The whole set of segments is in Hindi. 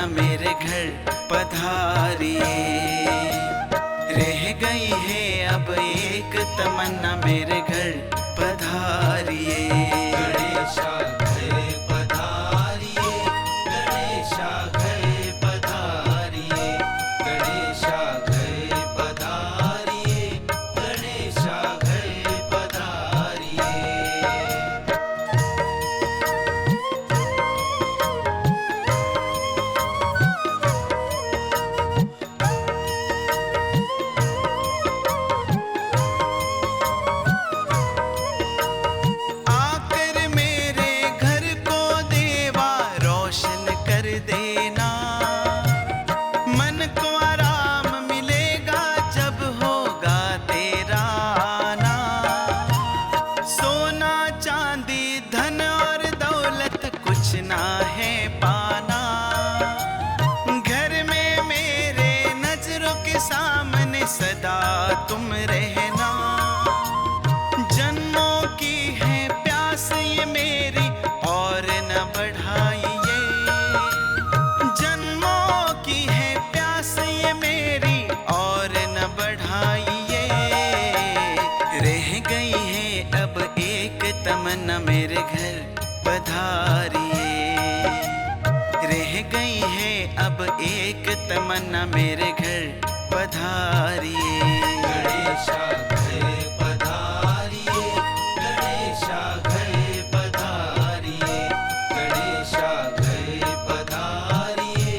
मेरे घर पधारिए। रह गई है अब एक तमन्ना मेरे घर पधारिए। गणेशा घर पधारिए, गणेशा घर पधारिए, गणेशा घर पधारिए, गणेशा घर पधारिए। आकर मेरे घर को देवा रोशन कर देना। मन को आराम मिलेगा जब होगा तेरा आना। सोना चांदी धन और दौलत कुछ ना है पाना। घर में मेरे नजरों के सामने सदा तुम रहना। जन्मों की है प्यास ये मेरी और न बढ़ाइए। जन्मों की है प्यास ये मेरी और न बढ़ाइए। रह गई है अब एक तमन्ना मेरे घर पधारिए। रह गई है अब एक तमन्ना मेरे घर पधारिए। गणेशा घर पधारिए, गणेशा घर पधारिए, गणेशा घर पधारिए,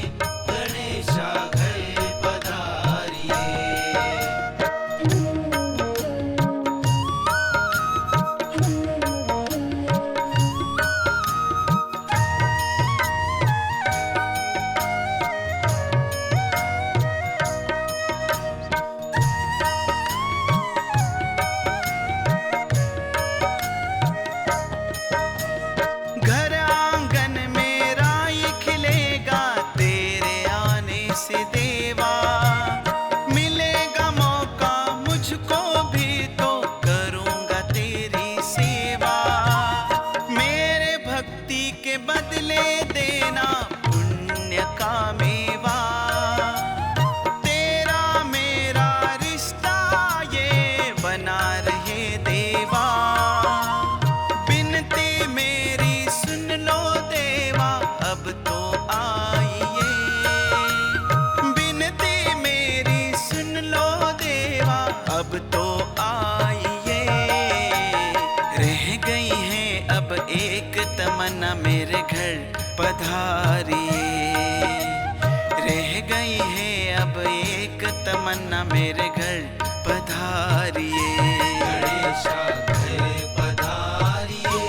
गणेशा घर पधारिए। घर आंगन मेरा ये खिलेगा तेरे आने से देवा। मिलेगा मौका मुझको भी तो करूँगा तेरी सेवा। मेरे भक्ति के बदले देना पुण्य का मेवा। तेरा मेरा रिश्ता ये बना रहे देवा। बिनती मेरी सुन लो देवा अब तो आइए। बिनती मेरी सुन लो देवा अब तो आइए। रह गई है अब एक तमन्ना मेरे घर पधारिए। रह गई है अब एक तमन्ना मेरे घर पधारिए। गणेशा घर पधारिए,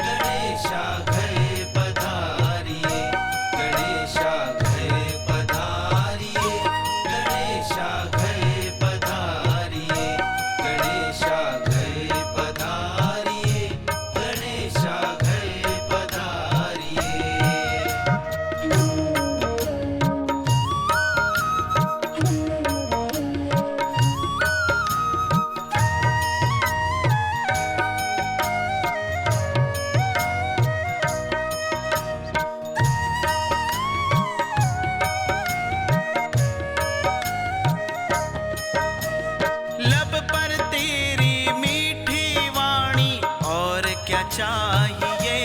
गणेशा घर पधारिए, गणेशा घर पधारिए, गणेशा घर पधारिए, गणेशा घर पधारिए, गणेशा घर पधारिए। लब पर तेरी मीठी वाणी और क्या चाहिए।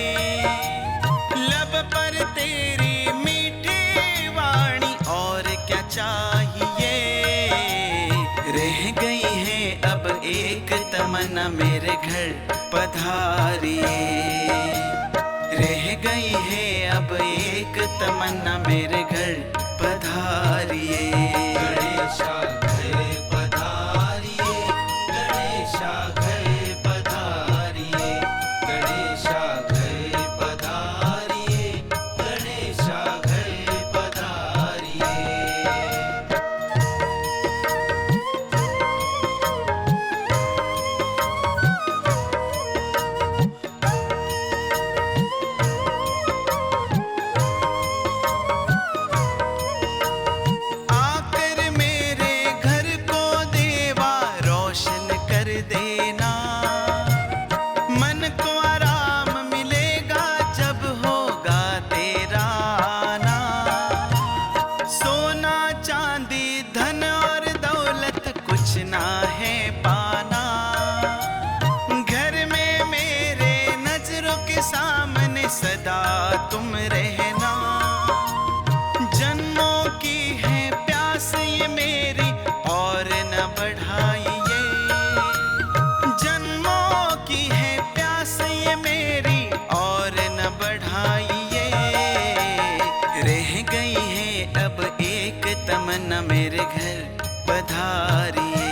लब पर तेरी मीठी वाणी और क्या चाहिए। रह गई है अब एक तमन्ना मेरे घर पधारिए। रह गई है अब एक तमन्ना मेरे घर पधारिए। गणेशा घर पधारिए, गणेशा घर पधारिए, गणेशा घर पधारिए, गणेशा घर पधारिए। आकर मेरे बचना है पाना। घर में मेरे नजरों के सामने सदा तुम रहना। जन्मों की है प्यास ये मेरी और न बढ़ाइए। जन्मों की है प्यास ये मेरी और न बढ़ाइए। रह गई है अब एक तमन्ना मेरे घर पधारिए।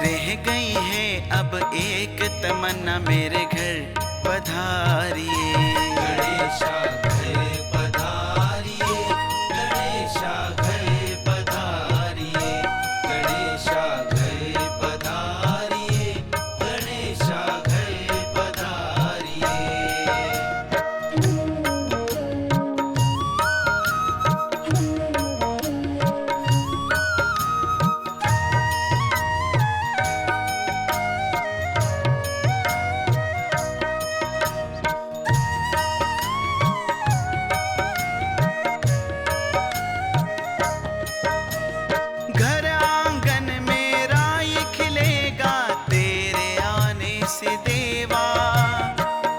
रह गई है अब एक तमन्ना मेरे घर पधारिए। गणेशा घर पधारिए, गणेशा घर पधारिए, गणेशा घर पधारिए, गणेशा घर पधारिए। घर आंगन मेरा ये खिलेगा तेरे आने से देवा।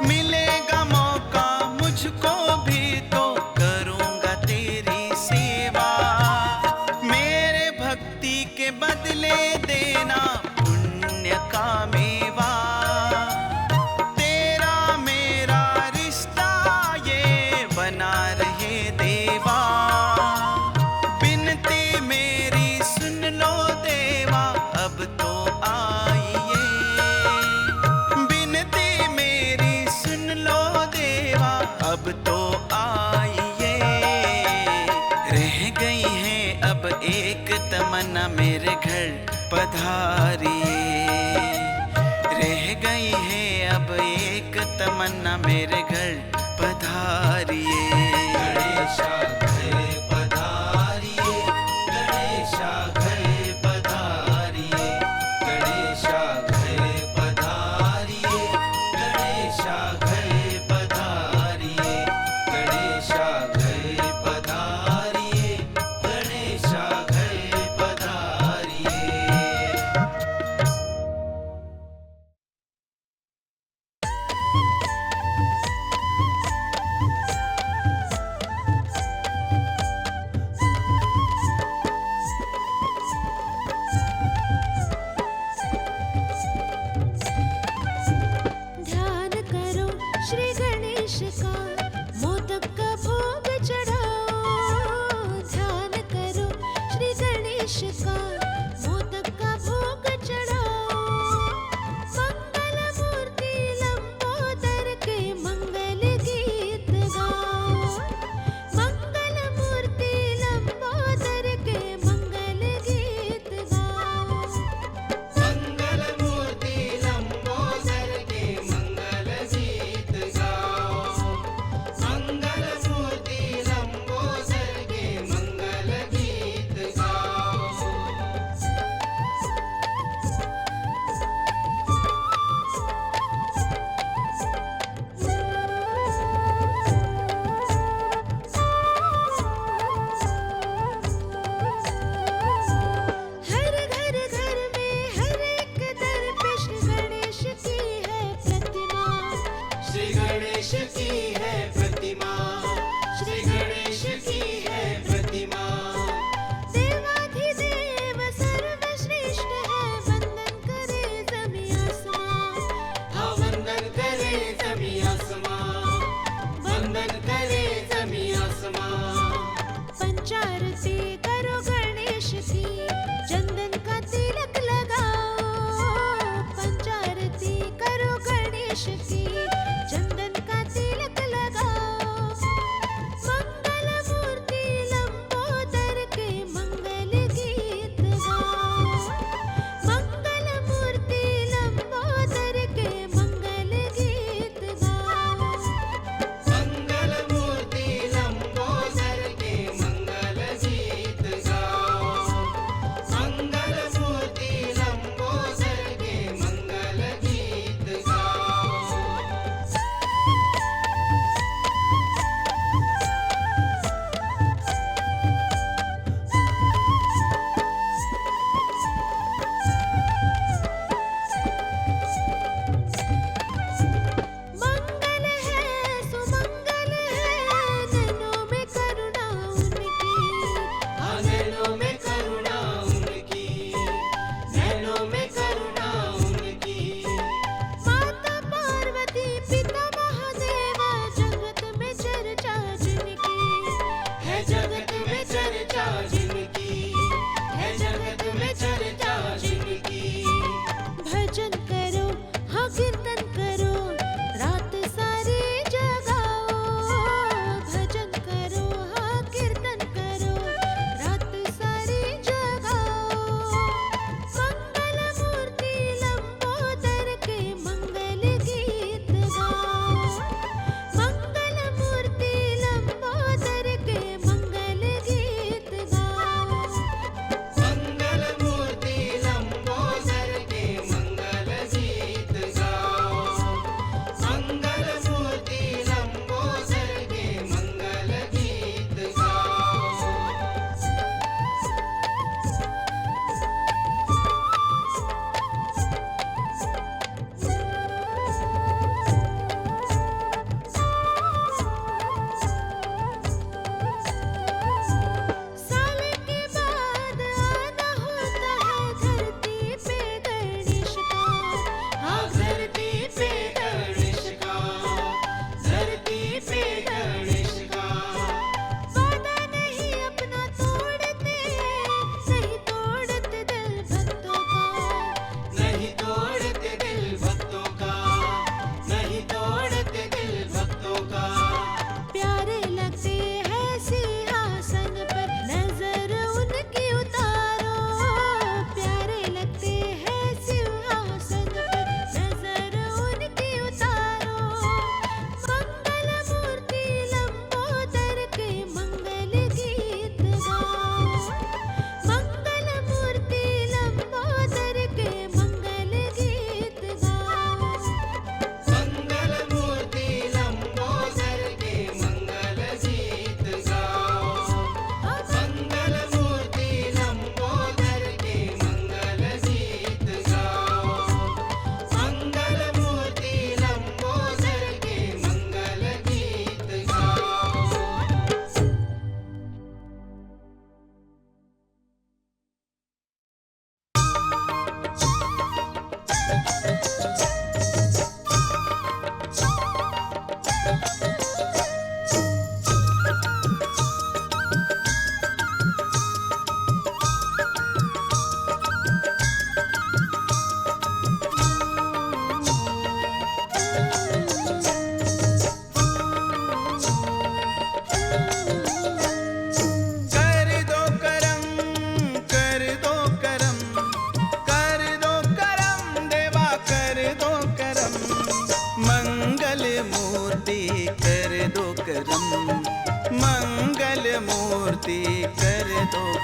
मिलेगा मौका मुझको भी तो करूँगा तेरी सेवा। मेरे भक्ति के बदले देना पुण्य का मेवा। तेरा मेरा रिश्ता ये बना रहे देवा। बिनती मेरी सुन लो देवा अब तो आइए। बिनती मेरी सुन लो देवा अब तो आइए। रह गई है अब एक तमन्ना मेरे घर पधारिए। रह गई है अब एक तमन्ना मेरे घर पधारिए। गणेशा घर पधारिए, गणेशा घर पधारिए, गणेशा घर पधारिए, गणेशा घर पधारिए, गणेशा घर पधारिए, गणेशा घर पधारिए।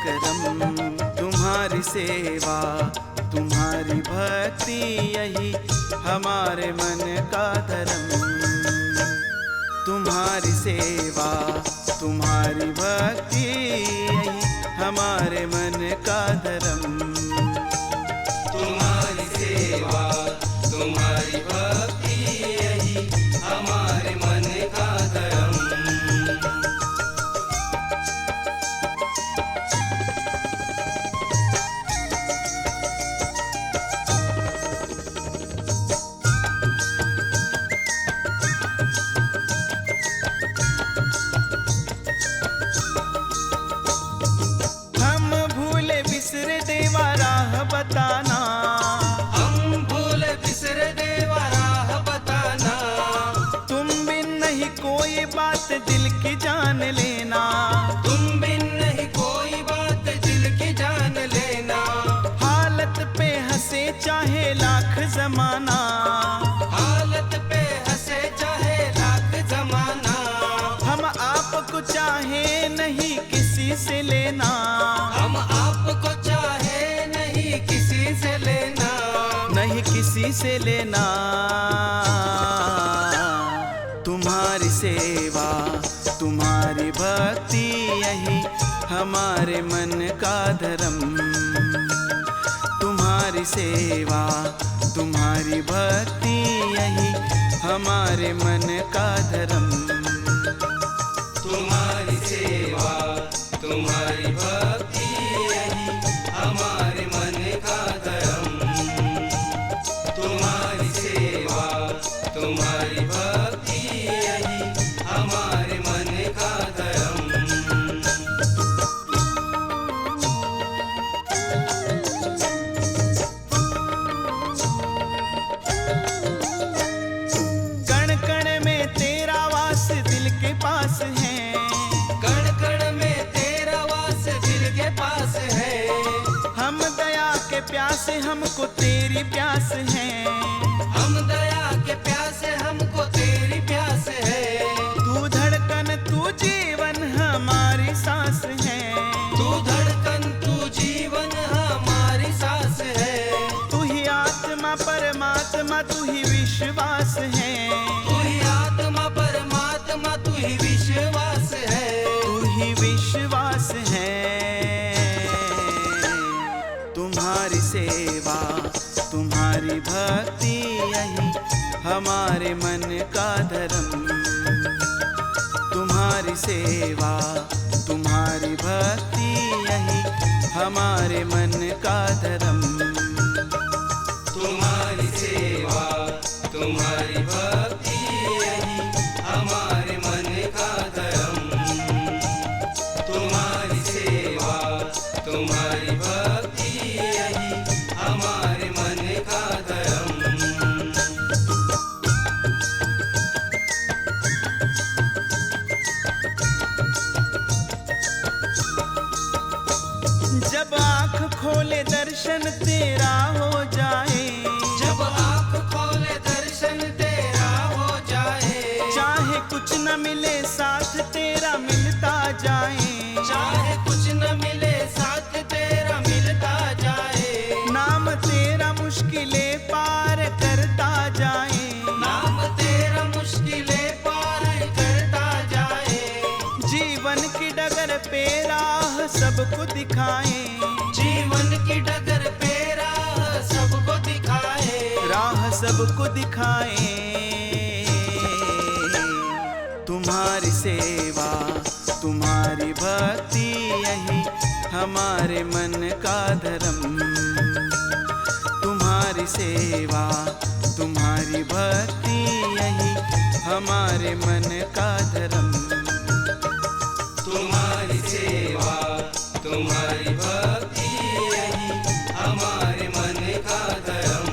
करम। तुम्हारी सेवा तुम्हारी भक्ति यही हमारे मन का धर्म। तुम्हारी सेवा तुम्हारी भक्ति यही हमारे मन का धर्म। तुम्हारी सेवा तुम्हारी भक्ति यही हमारे मन का धर्म। हम भूले बिसरे देवा राह बताना। हम भूल बिसर देवा राह बताना। तुम बिन नहीं कोई बात दिल की जान लेना। तुम बिन नहीं कोई बात दिल की जान लेना। हालत पे हंसे चाहे लाख जमाना। हालत पे हंसे चाहे लाख जमाना। हम आपको चाहे नहीं किसी से लेना। हम आपको चाहे नहीं किसी से लेना। नहीं किसी से लेना। तुम्हारी सेवा तुम्हारी भक्ति यही हमारे मन का धर्म। तुम्हारी सेवा तुम्हारी भक्ति यही हमारे मन का धर्म। तुम्हारी सेवा तुम्हारी भक्ति यही हमारे मन का धर्म। तुम्हारी सेवा तुम्हारी भक्ति यही हमारे मन का धर्म। कण कण में तेरा वास दिल के पास है। कण कण में तेरा वास दिल के पास है। हम दया के प्यासे हमको तेरी प्यास है। हम दया के प्यासे हमको तेरी प्यास है। तू धड़कन तू जीवन हमारी सांस है। तू धड़कन तू जीवन हमारी सांस है। तू ही आत्मा परमात्मा तू ही विश्वास है। तू ही आत्मा परमात्मा तू ही विश्वास है। तू ही विश्वास है। तुम्हारी सेवा तुम्हारी भक्ति यही हमारे मन का धर्म। तुम्हारी सेवा तुम्हारी भक्ति यही हमारे मन का धर्म। तुम्हारी सेवा तुम्हारी भक्ति यही हमारे मन का धर्म। तुम्हारी सेवा तुम्हारी भक्ति यही हमारे मन का धर्म। जब आँख खोले दर्शन तेरा हो जाए। जब आँख खोले दर्शन तेरा हो जाए। चाहे कुछ न मिले साथ तेरा मिलता जाए। चाहे कुछ न मिले साथ तेरा मिलता जाए। नाम तेरा मुश्किलें पार करता जाए। नाम तेरा मुश्किलें पार करता जाए। जीवन की डगर पे राह सबको दिखाए। जीवन की डगर पे राह सबको दिखाए। राह सबको दिखाए। तुम्हारी सेवा तुम्हारी भक्ति यही हमारे मन का धर्म। तुम्हारी सेवा तुम्हारी भक्ति यही हमारे मन का धर्म। तुम्हारी सेवा तुम्हारी भक्ति यही हमारे मन का धर्म।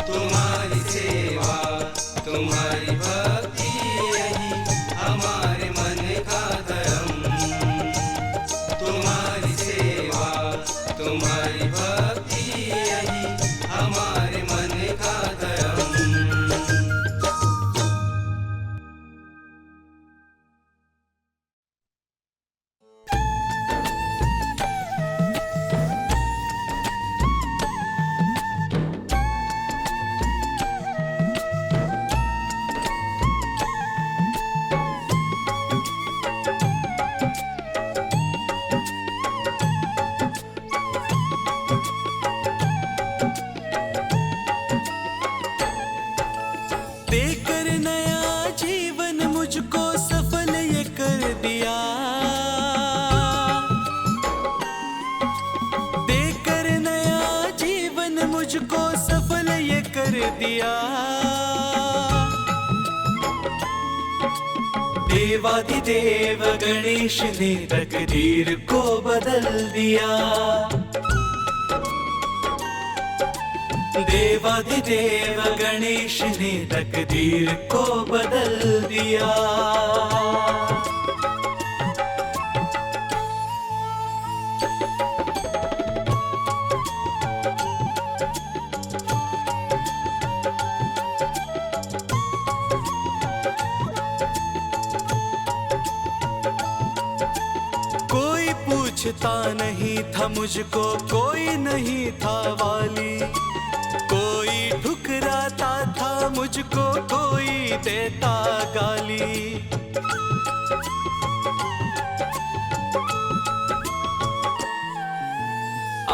तुम्हारी सेवा तुम्हारी भक्ति यही हमारे मन का धर्म। तुम्हारी सेवा तुम्हारी भक्ति यही हमारे मन का धर्म। मुझको सफल ये कर दिया। देवाधिदेव गणेश ने तकदीर को बदल दिया। देवाधिदेव गणेश ने तकदीर को बदल दिया। कोई पूछता नहीं था मुझको, कोई नहीं था वाली, कोई ठुकराता था मुझको, कोई देता गाली।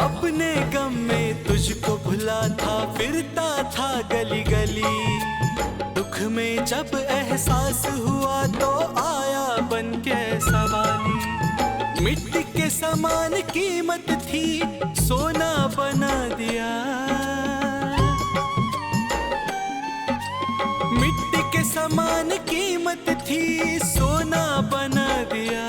अपने गम में तुझको भुला था, फिरता था गली गली। दुख में जब एहसास हुआ तो आया बन के सवाली। मिट्टी के समान कीमत थी, सोना बना दिया। मिट्टी के समान कीमत थी, सोना बना दिया।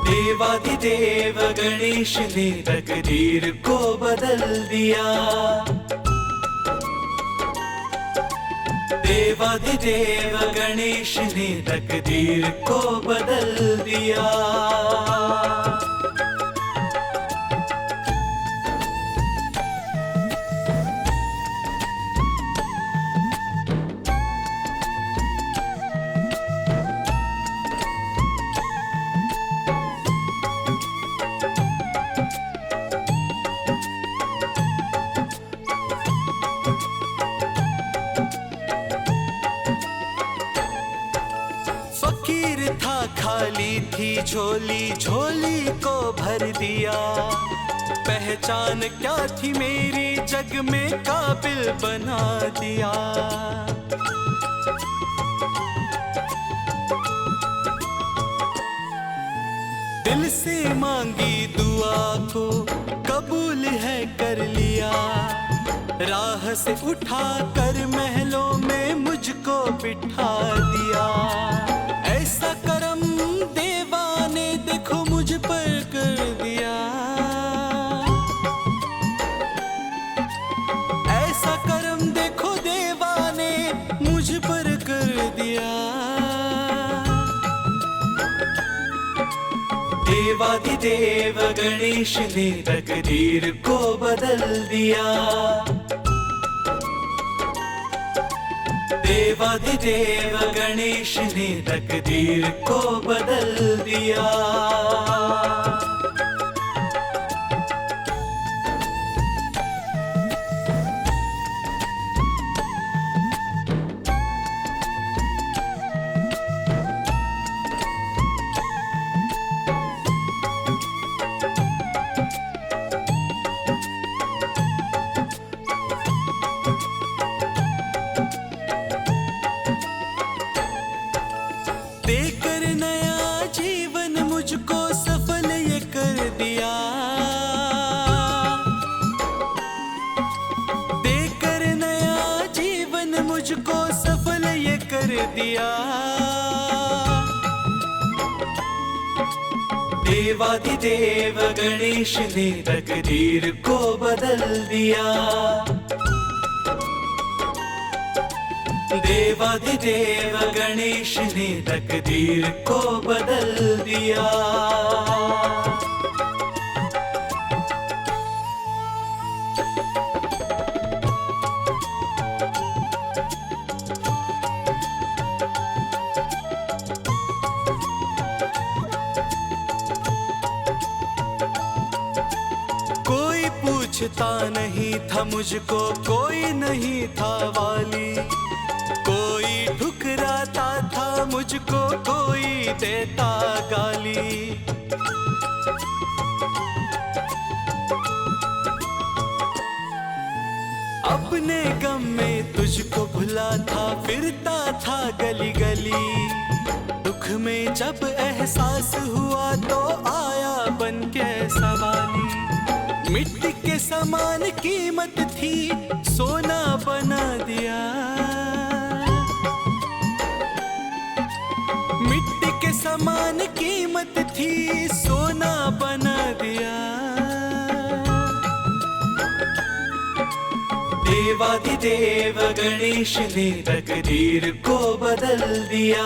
देवाधिदेव गणेश ने तकदीर को बदल दिया। देवाधिदेव गणेश ने तकदीर को बदल दिया। फकीर था, खाली थी झोली, झोली को भर दिया। पहचान क्या थी मेरी, जग में काबिल बना दिया। दिल से मांगी दुआ को कबूल है कर लिया। राह से उठा कर महलों में मुझको बिठा दिया। ऐसा करम देवा ने देखो मुझ पर कर दिया। ऐसा करम देखो देवा ने मुझ पर कर दिया। देवाधिदेव गणेश ने तकदीर को बदल दिया। देवाधिदेव गणेश ने तकदीर को बदल दिया। देकर नया जीवन मुझको सफल ये कर दिया। देकर नया जीवन मुझको सफल ये कर दिया। देवाधिदेव गणेश ने तकदीर को बदल दिया। देवाधिदेव गणेश ने तकदीर को बदल दिया। कोई पूछता नहीं था मुझको, कोई नहीं था वाली, कोई ठुकराता था मुझको, कोई देता गाली। अपने गम में तुझको भुला था, फिरता था गली गली। दुख में जब एहसास हुआ तो आया बन के सवाली। मिट्टी के समान कीमत थी, सोना बना दिया। मिट्टी के समान कीमत थी, सोना बना दिया। देवाधिदेव गणेश ने तकदीर को बदल दिया।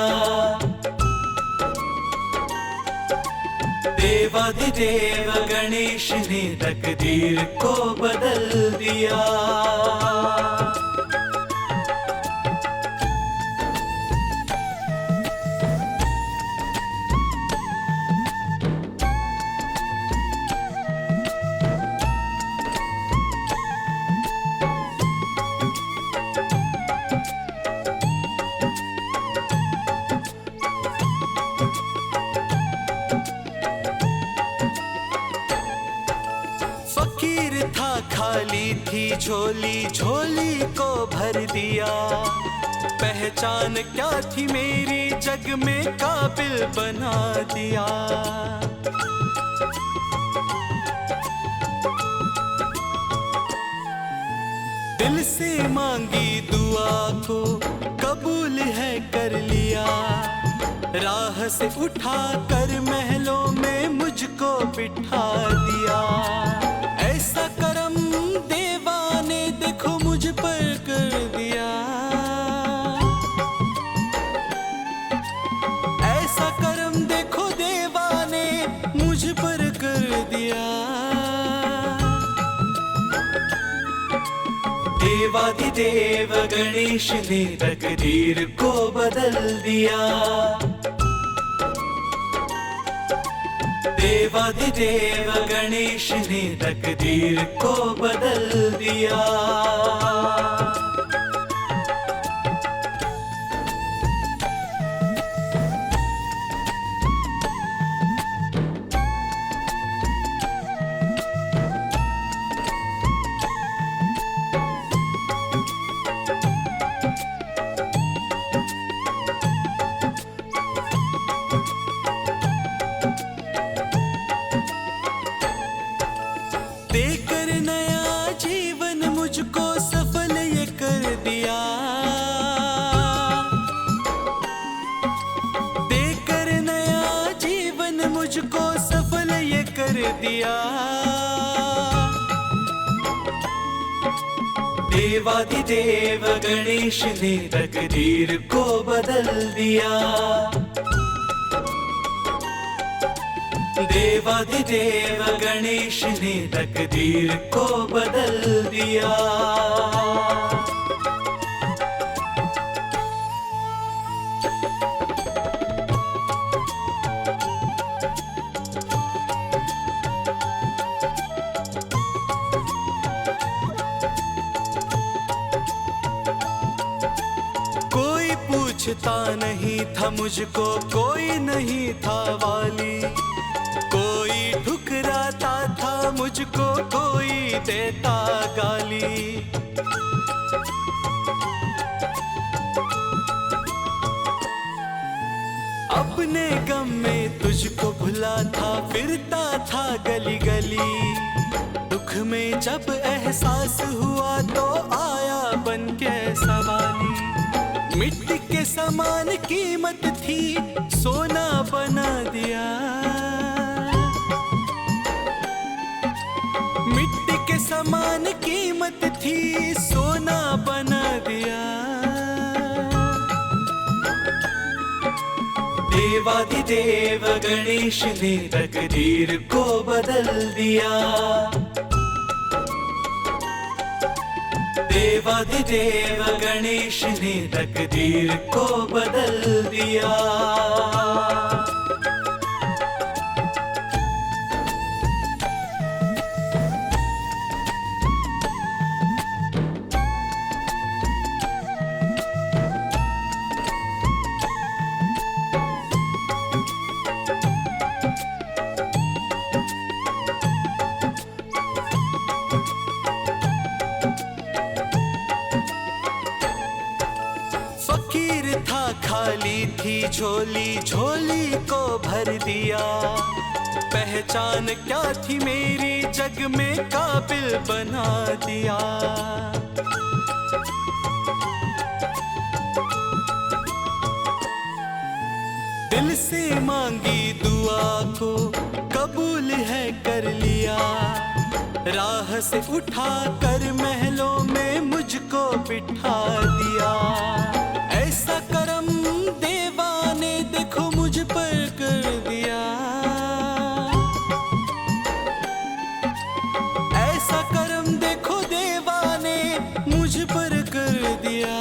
देवाधिदेव गणेश ने तकदीर को बदल दिया। फकीर था, खाली थी झोली, झोली को भर दिया। पहचान क्या थी मेरी, जग में काबिल बना दिया। दिल से मांगी दुआ को कबूल है कर लिया। राह से उठा कर महलों में मुझको बिठा दिया। ऐसा करम देवा ने देखो मुझ पर कर दिया। ऐसा करम देखो देवा ने मुझ पर कर दिया। देवाधिदेव गणेश ने तकदीर को बदल दिया। देवाधिदेव गणेश ने तकदीर को बदल दिया। देकर नया जीवन मुझको सफल ये कर दिया। देकर नया जीवन मुझको सफल ये कर दिया। देवाधिदेव गणेश ने तकदीर को बदल दिया। देवाधिदेव गणेश ने तकदीर को बदल दिया। कोई पूछता नहीं था मुझको, कोई नहीं था वाली। कोई ठुकराता था मुझको, कोई देता गाली। अपने गम में तुझको भुला था, फिरता था गली गली। दुख में जब एहसास हुआ तो आया बन के सवाली। मिट्टी के समान कीमत थी, सोना बना दिया। मिट्टी के समान कीमत थी, सोना बना दिया। देवाधिदेव गणेश ने तकदीर को बदल दिया। देवाधिदेव गणेश ने तकदीर को बदल दिया। फकीर था, खाली थी झोली, झोली को भर दिया। पहचान क्या थी मेरी, जग में काबिल बना दिया। दिल से मांगी दुआ को कबूल है कर लिया। राह से उठा कर महलों में मुझको बिठा दिया। ऐसा करम देवा ने देखो मुझ पर कर दिया। ऐसा करम देखो देवा ने मुझ पर कर दिया।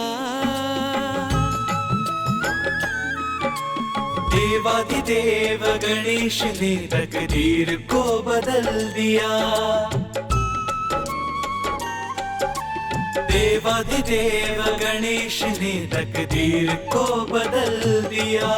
देवाधिदेव गणेश ने तकदीर को बदल दिया। देवाधिदेव गणेश ने तकदीर को बदल दिया।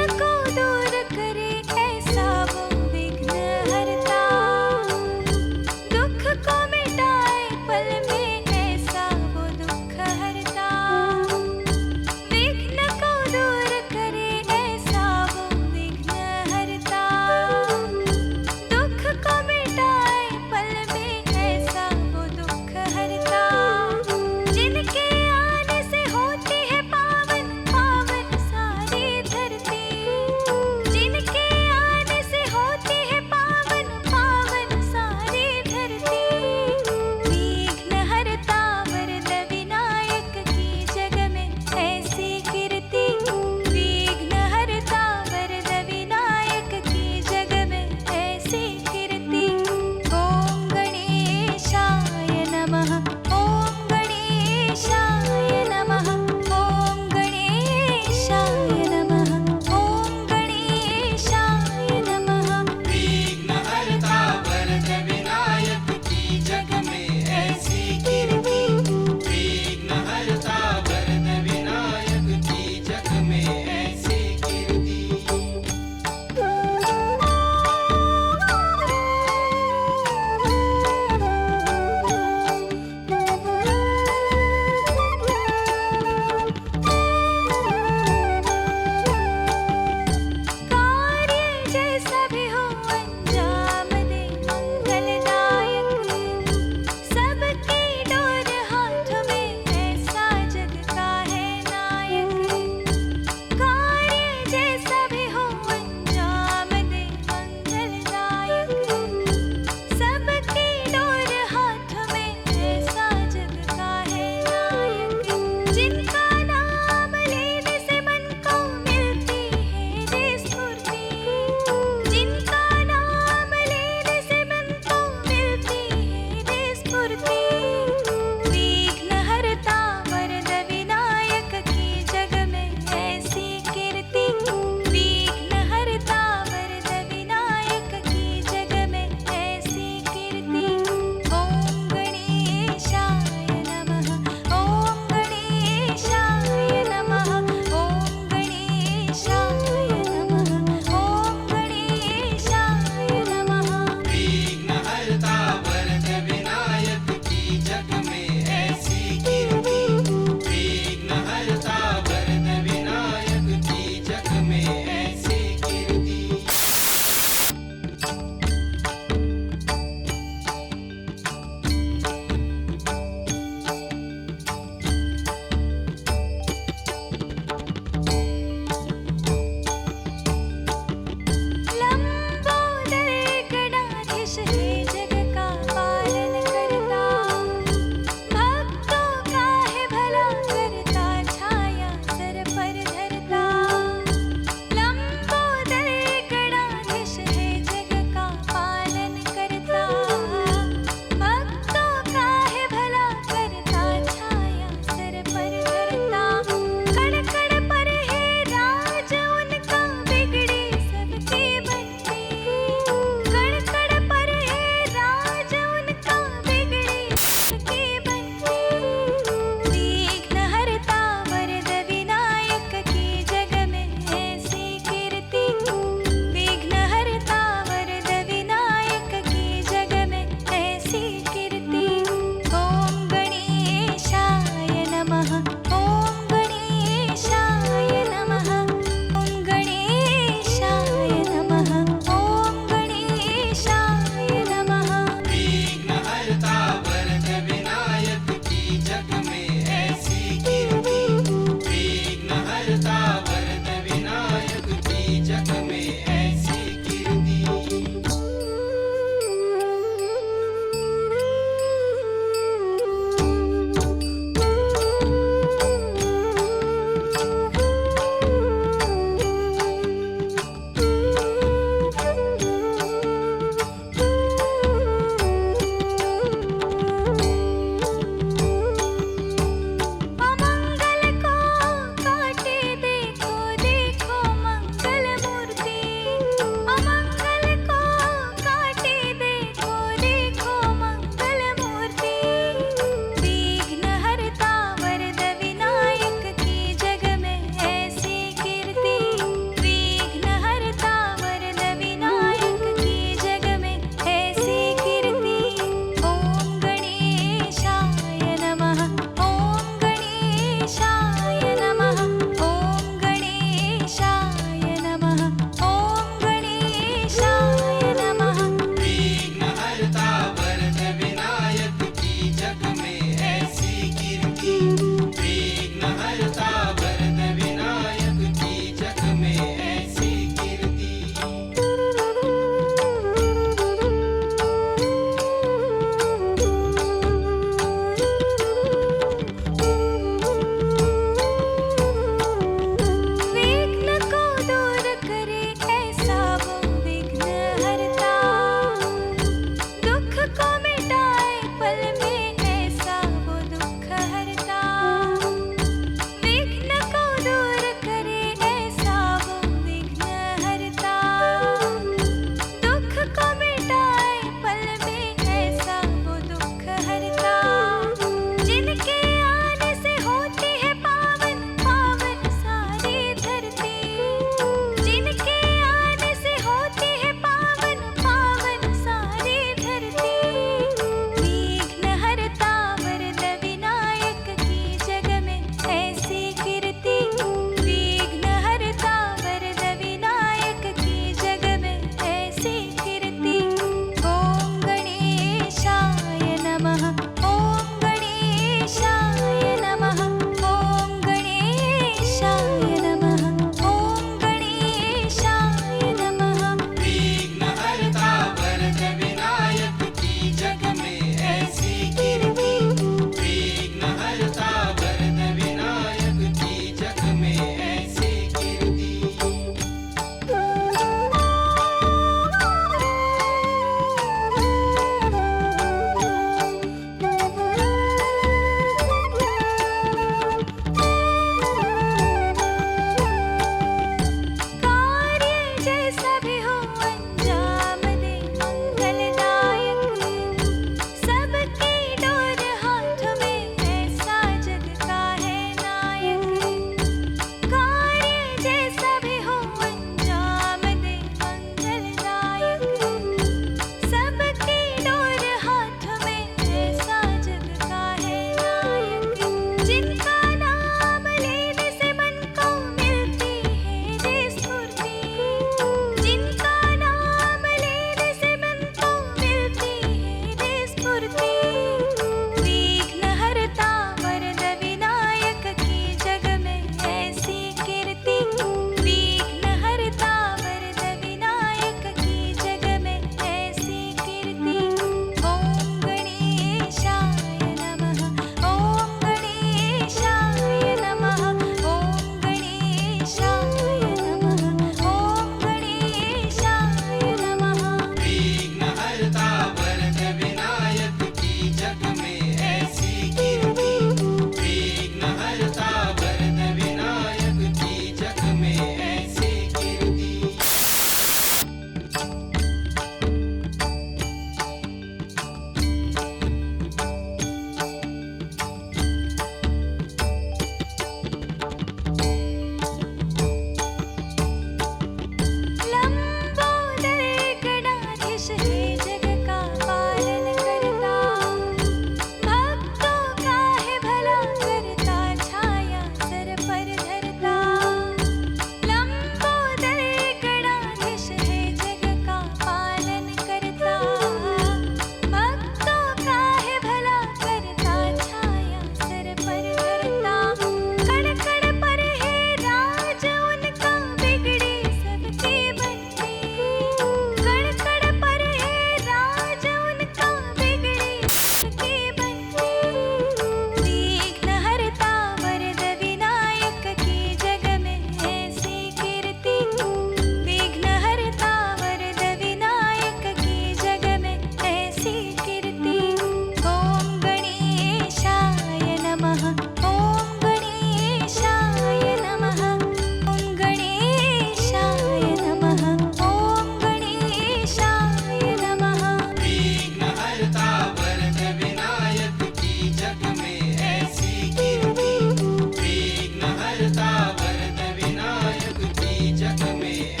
जग में